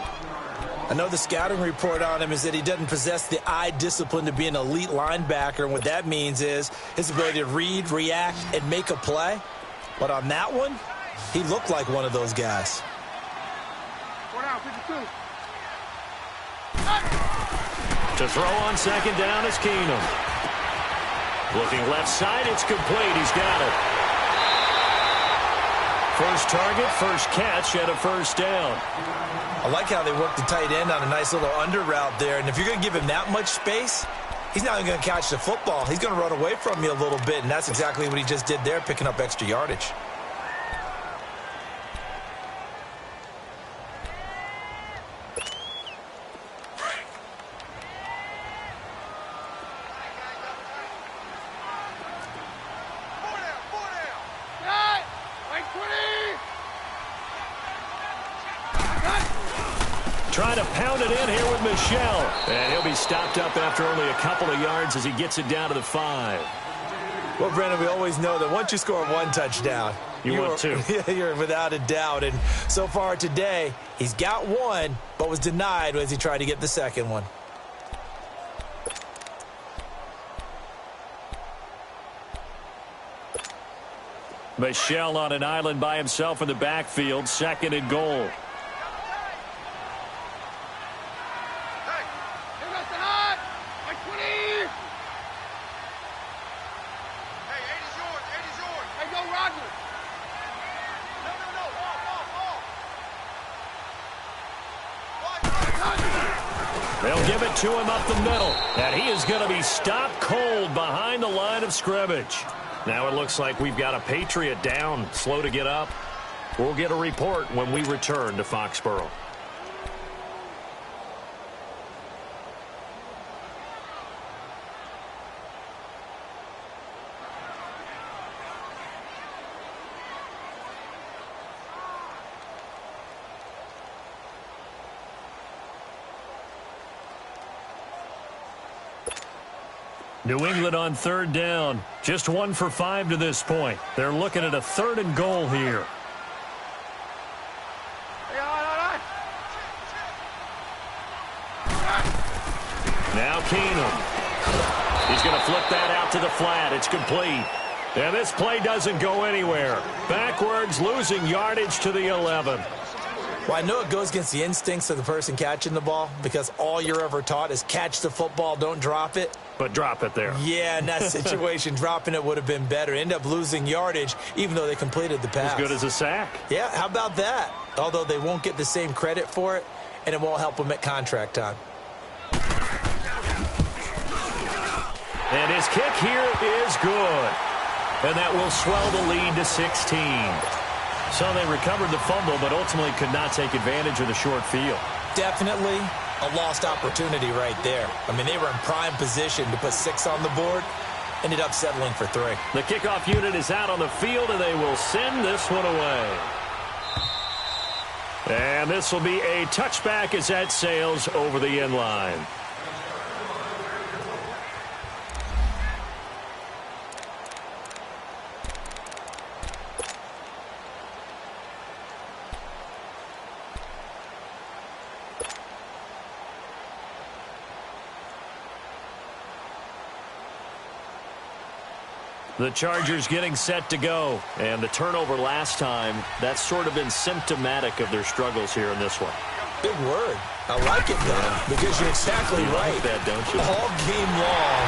I know the scouting report on him is that he doesn't possess the eye discipline to be an elite linebacker, and what that means is his ability to read, react, and make a play. But on that one, he looked like one of those guys. To throw on 2nd down is Keenum. Looking left side, it's complete. He's got it. First target, first catch at a 1st down. I like how they work the tight end on a nice little under route there. And if you're going to give him that much space, he's not even going to catch the football. He's going to run away from you a little bit, and that's exactly what he just did there, picking up extra yardage. Trying to pound it in here with Michelle. And he'll be stopped up after only a couple of yards as he gets it down to the 5. Well, Brandon, we always know that once you score 1 touchdown, you're 2. You're without a doubt. And so far today, he's got 1, but was denied as he tried to get the 2nd one. Michelle on an island by himself in the backfield. 2nd and goal. They'll give it to him up the middle, and he is going to be stopped cold behind the line of scrimmage. Now it looks like we've got a Patriot down, slow to get up. We'll get a report when we return to Foxborough. New England on 3rd down. Just 1 for 5 to this point. They're looking at a 3rd and goal here. Now Keenum. He's going to flip that out to the flat. It's complete. And this play doesn't go anywhere. Backwards, losing yardage to the 11. Well, I know it goes against the instincts of the person catching the ball because all you're ever taught is catch the football, don't drop it. But drop it there. Yeah, in that situation, dropping it would have been better. End up losing yardage, even though they completed the pass. As good as a sack. Yeah, how about that? Although they won't get the same credit for it, and it won't help them at contract time. And his kick here is good. And that will swell the lead to 16. So they recovered the fumble, but ultimately could not take advantage of the short field. Definitely a lost opportunity right there. I mean, they were in prime position to put 6 on the board. Ended up settling for 3. The kickoff unit is out on the field, and they will send this one away. And this will be a touchback as that sails over the end line. The Chargers getting set to go. And the turnover last time, that's sort of been symptomatic of their struggles here in this one. Big word. I like it, though, because you're exactly right. You like that, don't you? All game long,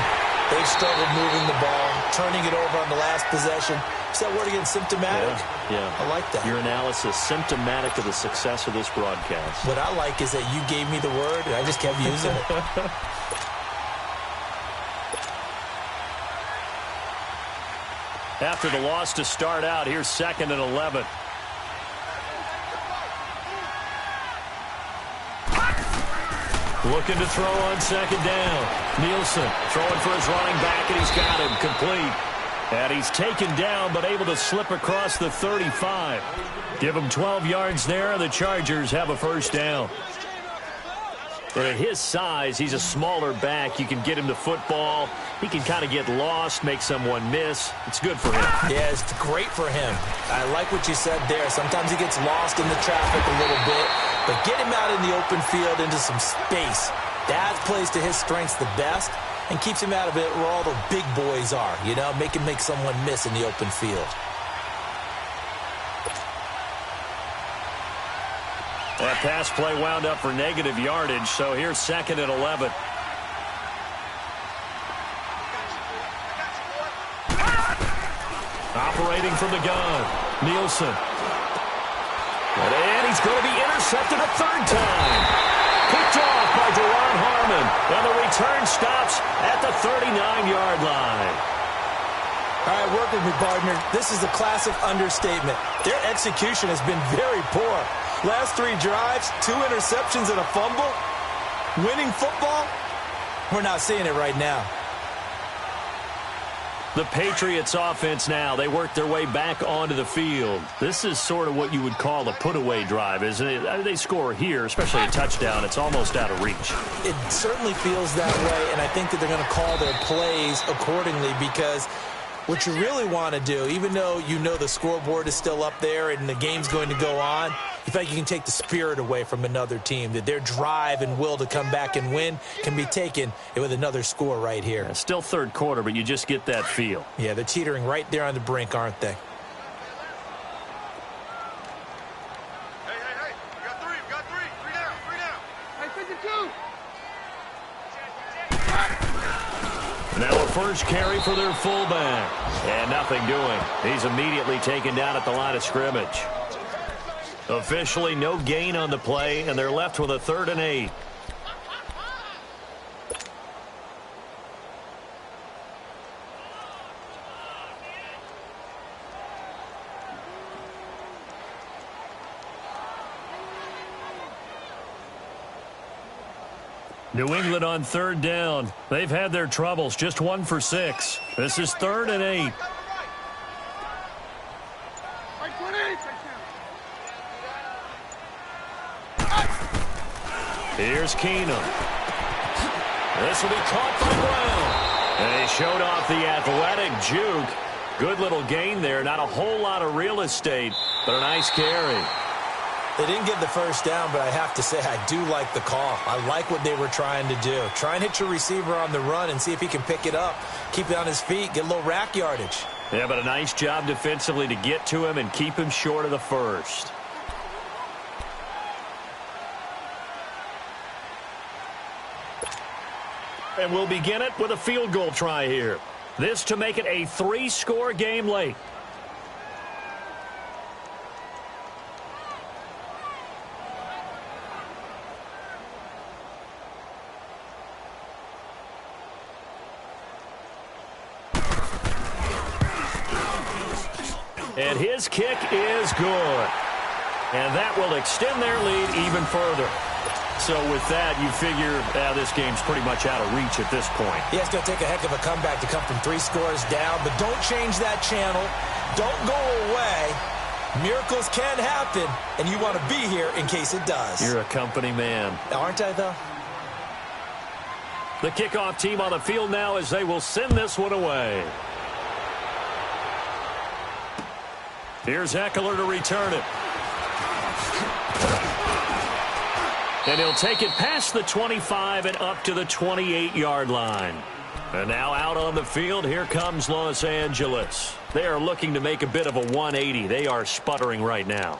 they've struggled moving the ball, turning it over on the last possession. Is that word again, symptomatic? Yeah. I like that. Your analysis, symptomatic of the success of this broadcast. What I like is that you gave me the word, and I just kept using it. After the loss to start out, here's 2nd and 11. Looking to throw on 2nd down. Nielsen throwing for his running back, and he's got him complete. And he's taken down, but able to slip across the 35. Give him 12 yards there, and the Chargers have a first down. And at his size, he's a smaller back. You can get him the football. He can kind of get lost, make someone miss. It's good for him. Yeah, it's great for him. I like what you said there. Sometimes he gets lost in the traffic a little bit, but get him out in the open field into some space. That plays to his strengths the best and keeps him out of it where all the big boys are, you know, make someone miss in the open field. That pass play wound up for negative yardage, so here's 2nd and 11. Operating from the gun, Nielsen. And he's going to be intercepted a 3rd time. Picked off by Deron Harmon, and the return stops at the 39-yard line. All right, work with me, partner. This is a classic understatement. Their execution has been very poor. Last 3 drives, 2 interceptions and a fumble. Winning football? We're not seeing it right now. The Patriots offense now, they work their way back onto the field. This is sort of what you would call a put-away drive, isn't it? They score here, especially a touchdown. It's almost out of reach. It certainly feels that way, and I think that they're going to call their plays accordingly because what you really want to do, even though you know the scoreboard is still up there and the game's going to go on, you feel like you can take the spirit away from another team, that their drive and will to come back and win can be taken with another score right here. Yeah, still 3rd quarter, but you just get that feel. Yeah, they're teetering right there on the brink, aren't they? Hey, we got 3, we got 3. 3 down, 3 down. Hey, 52. Now a first carry for their fullback. And nothing doing. He's immediately taken down at the line of scrimmage. Officially no gain on the play, and they're left with a 3rd and 8. New England on 3rd down. They've had their troubles. Just 1 for 6. This is 3rd and 8. Here's Keenum. This will be caught by Brown. And he showed off the athletic juke. Good little gain there. Not a whole lot of real estate, but a nice carry. They didn't get the first down, but I have to say I do like the call. I like what they were trying to do. Try and hit your receiver on the run and see if he can pick it up, keep it on his feet, get a little rack yardage. Yeah, but a nice job defensively to get to him and keep him short of the first. And we'll begin it with a field goal try here. This to make it a 3-score game late. And his kick is good. And that will extend their lead even further. So with that, you figure this game's pretty much out of reach at this point. Yeah, it's going to take a heck of a comeback to come from 3 scores down, but don't change that channel. Don't go away. Miracles can happen, and you want to be here in case it does. You're a company man. Aren't I, though? The kickoff team on the field now as they will send this one away. Here's Eckler to return it. And he'll take it past the 25 and up to the 28-yard line. And now out on the field, here comes Los Angeles. They are looking to make a bit of a 180. They are sputtering right now.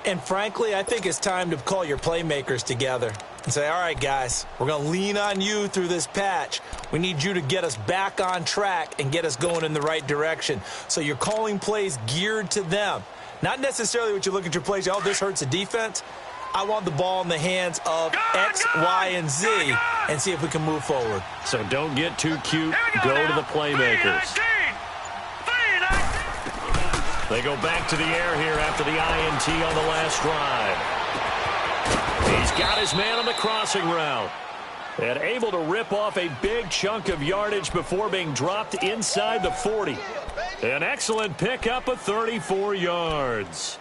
And frankly, I think it's time to call your playmakers together and say, all right, guys, we're going to lean on you through this patch. We need you to get us back on track and get us going in the right direction. So you're calling plays geared to them. Not necessarily what you look at your plays, oh, this hurts the defense. I want the ball in the hands of X, Y, and Z and see if we can move forward. So don't get too cute. Go to the playmakers. They go back to the air here after the INT on the last drive. He's got his man on the crossing route. And able to rip off a big chunk of yardage before being dropped inside the 40. An excellent pickup of 34 yards.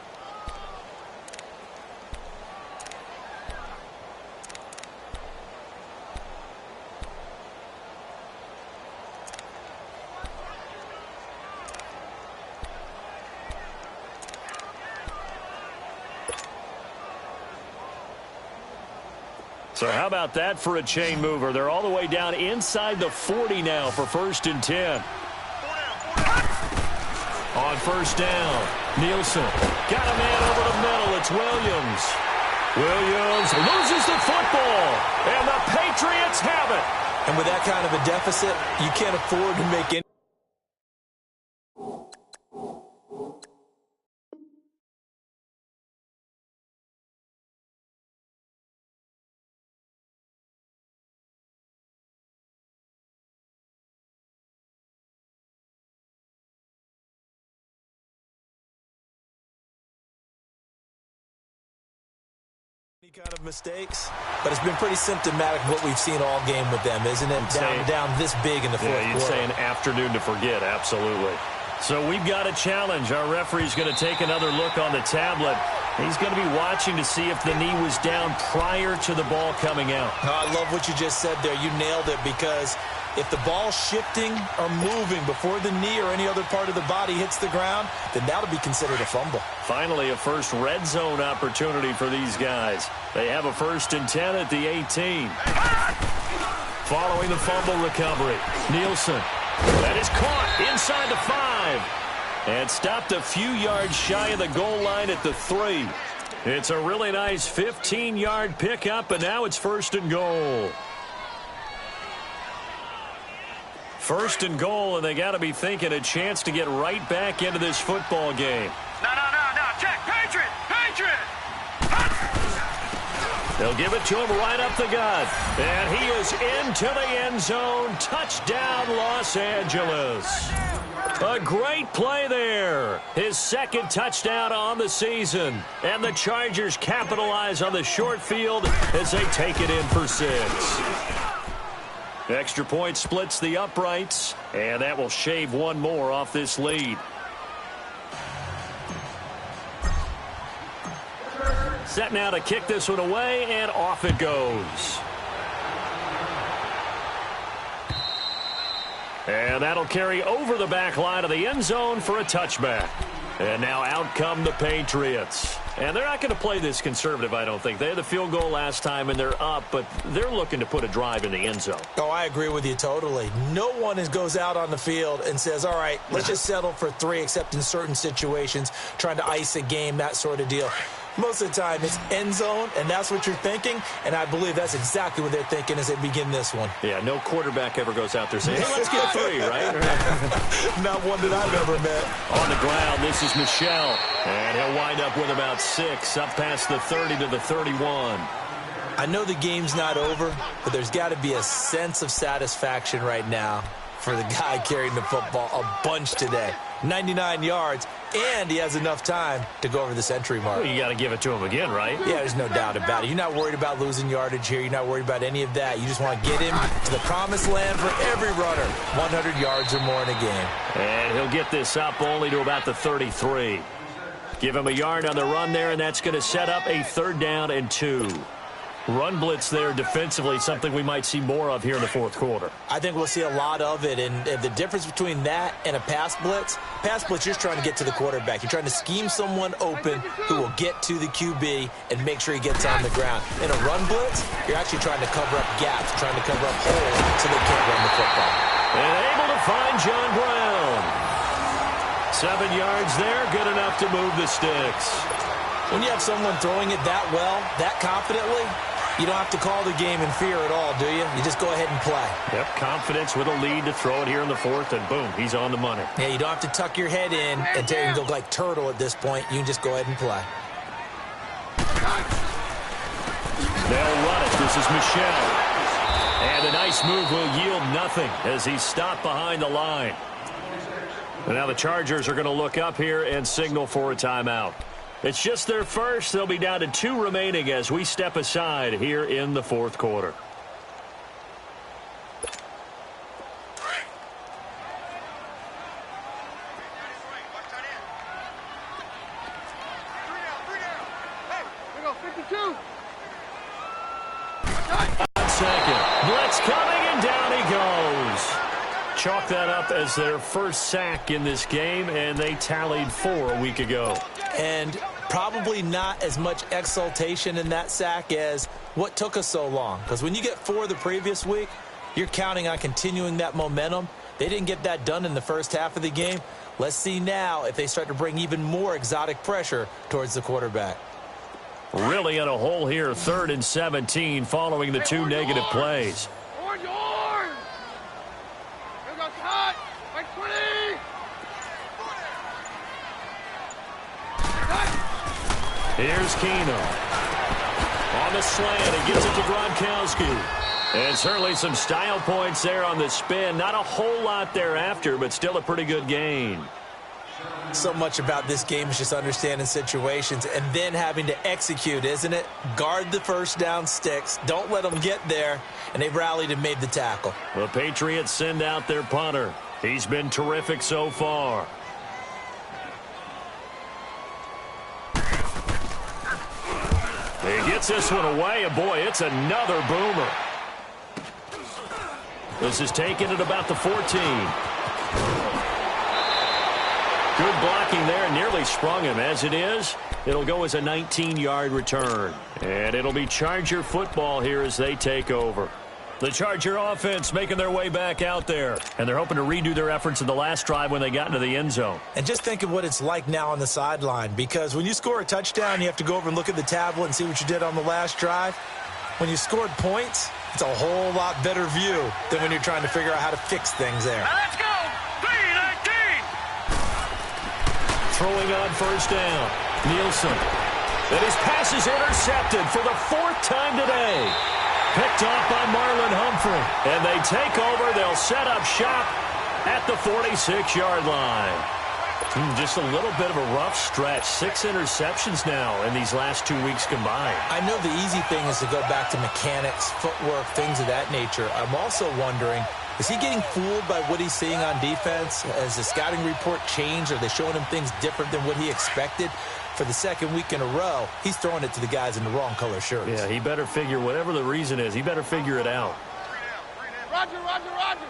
So how about that for a chain mover? They're all the way down inside the 40 now for 1st and 10. On 1st down, Nielsen got a man over the middle. It's Williams. Williams loses the football, and the Patriots have it. And with that kind of a deficit, you can't afford to make any. Kind of mistakes, but it's been pretty symptomatic of what we've seen all game with them, isn't it? Down this big in the fourth quarter. You'd say an afternoon to forget, absolutely. So we've got a challenge. Our referee's going to take another look on the tablet. He's going to be watching to see if the knee was down prior to the ball coming out. I love what you just said there. You nailed it, because if the ball's shifting or moving before the knee or any other part of the body hits the ground, then that'll be considered a fumble. Finally, a first red zone opportunity for these guys. They have a 1st and 10 at the 18. Following the fumble recovery, Nielsen. That is caught inside the 5. And stopped a few yards shy of the goal line at the 3. It's a really nice 15-yard pickup, and now it's 1st and goal. 1st and goal, and they got to be thinking a chance to get right back into this football game. No. Check. Patriot. They'll give it to him right up the gut. And he is into the end zone. Touchdown, Los Angeles. A great play there. His 2nd touchdown on the season. And the Chargers capitalize on the short field as they take it in for 6. Extra point splits the uprights, and that will shave one more off this lead. Set now to kick this one away, and off it goes. And that'll carry over the back line of the end zone for a touchback. And now out come the Patriots. And they're not going to play this conservative, I don't think. They had the field goal last time, and they're up, but they're looking to put a drive in the end zone. Oh, I agree with you totally. No one goes out on the field and says, all right, let's just settle for 3, except in certain situations, trying to ice a game, that sort of deal. Most of the time, it's end zone, and that's what you're thinking, and I believe that's exactly what they're thinking as they begin this one. Yeah, no quarterback ever goes out there saying, hey, let's get 3, right? Not one that I've ever met. On the ground, this is Michel, and he'll wind up with about 6, up past the 30 to the 31. I know the game's not over, but there's got to be a sense of satisfaction right now for the guy carrying the football a bunch today. 99 yards, and he has enough time to go over the century mark. Well, you got to give it to him again, right? Yeah, there's no doubt about it. You're not worried about losing yardage here. You're not worried about any of that. You just want to get him to the promised land for every runner. 100 yards or more in a game. And he'll get this up only to about the 33. Give him a yard on the run there, and that's going to set up a 3rd down and 2. Run blitz there defensively, something we might see more of here in the 4th quarter. I think we'll see a lot of it, and the difference between that and a pass blitz, you're just trying to get to the quarterback. You're trying to scheme someone open who will get to the QB and make sure he gets on the ground. In a run blitz, you're actually trying to cover up gaps, trying to cover up holes so they can't run the football. And able to find John Brown. 7 yards there, good enough to move the sticks. When you have someone throwing it that well, that confidently, you don't have to call the game in fear at all, do you? You just go ahead and play. Yep, confidence with a lead to throw it here in the 4th, and boom, he's on the money. Yeah, you don't have to tuck your head in and go like turtle at this point. You can just go ahead and play. They'll run it. This is Michel. And a nice move will yield nothing as he's stopped behind the line. And now the Chargers are going to look up here and signal for a timeout. It's just their first. They'll be down to 2 remaining as we step aside here in the 4th quarter. Second. Blitz coming, and down he goes. Chalk that up as their first sack in this game, and they tallied 4 a week ago. And probably not as much exultation in that sack as what took us so long. Because when you get 4 the previous week, you're counting on continuing that momentum. They didn't get that done in the first half of the game. Let's see now if they start to bring even more exotic pressure towards the quarterback. Really in a hole here, 3rd and 17 following the 2 negative plays. Orange! Here goes hot! Like 20! Here's Keenum. On the slant, he gives it to Gronkowski. And certainly some style points there on the spin. Not a whole lot thereafter, but still a pretty good gain. So much about this game is just understanding situations and then having to execute, isn't it? Guard the first down sticks. Don't let them get there. And they've rallied and made the tackle. The Patriots send out their punter. He's been terrific so far. He gets this one away, and boy, it's another boomer. This is taken at about the 14. Good blocking there, nearly sprung him. As it is, it'll go as a 19-yard return. And it'll be Charger football here as they take over. The Charger offense making their way back out there. And they're hoping to redo their efforts in the last drive when they got into the end zone. And just think of what it's like now on the sideline. Because when you score a touchdown, you have to go over and look at the tablet and see what you did on the last drive. When you scored points, it's a whole lot better view than when you're trying to figure out how to fix things there. Now let's go! 3-19! Throwing on first down. Nielsen. And his pass is intercepted for the 4th time today. Picked off by Marlon Humphrey. And they take over. They'll set up shop at the 46-yard line. Just a little bit of a rough stretch. 6 interceptions now in these last 2 weeks combined. I know the easy thing is to go back to mechanics, footwork, things of that nature. I'm also wondering, is he getting fooled by what he's seeing on defense? Has the scouting report changed? Are they showing him things different than what he expected? For the 2nd week in a row, he's throwing it to the guys in the wrong color shirts. Yeah, he better figure, whatever the reason is, he better figure it out. Roger, roger, roger!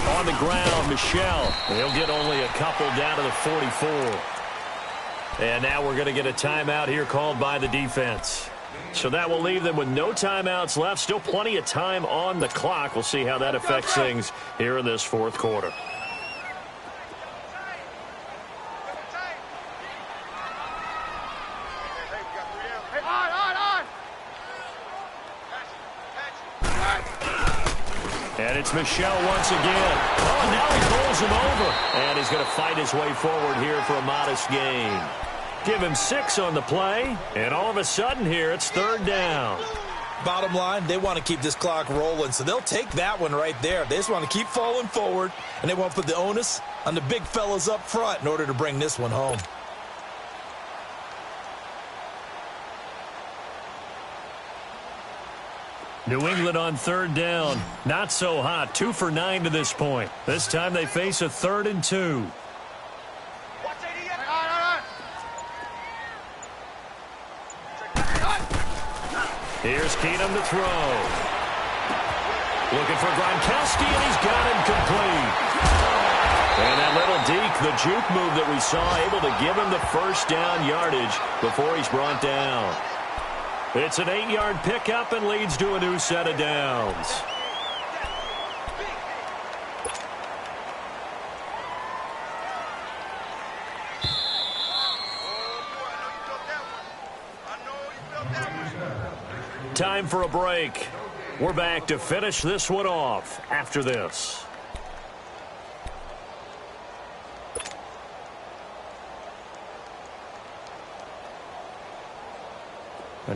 On the ground, Michel. He'll get only a couple down to the 44. And now we're going to get a timeout here called by the defense. So that will leave them with no timeouts left. Still plenty of time on the clock. We'll see how that affects things here in this fourth quarter. And it's Michel once again. Oh, and now he pulls him over. And he's going to fight his way forward here for a modest gain. Give him 6 on the play. And all of a sudden here, it's third down. Bottom line, they want to keep this clock rolling, so they'll take that one right there. They just want to keep falling forward, and they won't put the onus on the big fellas up front in order to bring this one home. New England on third down. Not so hot. 2 for 9 to this point. This time they face a 3rd and 2. Here's Keenum to throw. Looking for Gronkowski, and he's got him complete. And that little deke, the juke move that we saw, able to give him the first down yardage before he's brought down. It's an 8-yard pickup and leads to a new set of downs. Time for a break. We're back to finish this one off after this.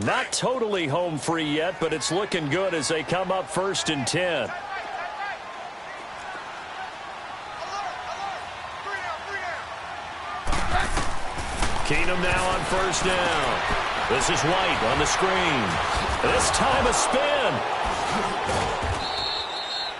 Not totally home free yet, but it's looking good as they come up 1st and 10. Keenum now on 1st down. This is White on the screen. This time a spin.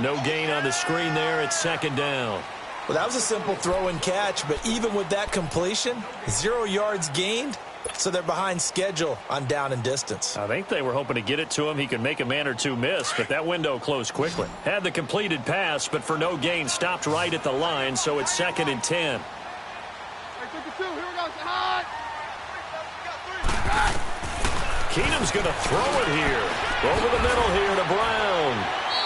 No gain on the screen there. It's 2nd down. Well, that was a simple throw and catch, but even with that completion, 0 yards gained. So they're behind schedule on down and distance. I think they were hoping to get it to him. He could make a man or two miss, but that window closed quickly. Had the completed pass, but for no gain, stopped right at the line, so it's 2nd and 10. Keenum's going to throw it here. Over the middle here to Brown.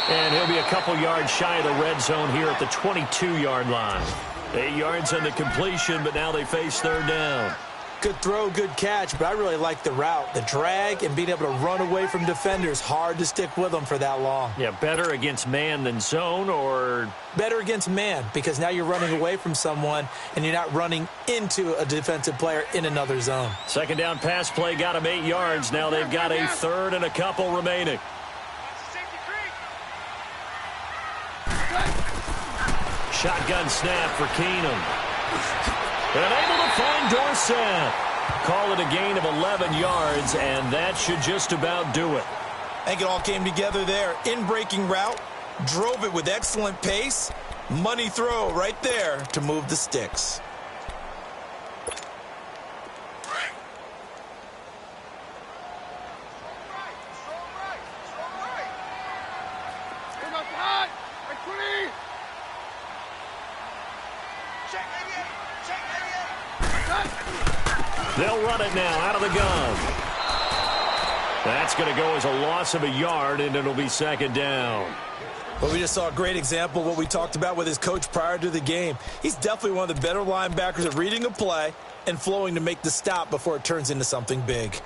And he'll be a couple yards shy of the red zone here at the 22-yard line. 8 yards on the completion, but now they face 3rd down. Good throw, good catch, but I really like the route. The drag and being able to run away from defenders, hard to stick with them for that long. Yeah, better against man than zone, or? Better against man, because now you're running away from someone and you're not running into a defensive player in another zone. 2nd down pass play got him 8 yards. Now they've got a 3rd and a couple remaining. Shotgun snap for Keenum. And able to find Dorsett. Call it a gain of 11 yards, and that should just about do it. I think it all came together there. In-breaking route, drove it with excellent pace. Money throw right there to move the sticks. They'll run it now out of the gun. That's going to go as a loss of a yard, and it'll be 2nd down. Well, we just saw a great example of what we talked about with his coach prior to the game. He's definitely one of the better linebackers at reading a play and flowing to make the stop before it turns into something big.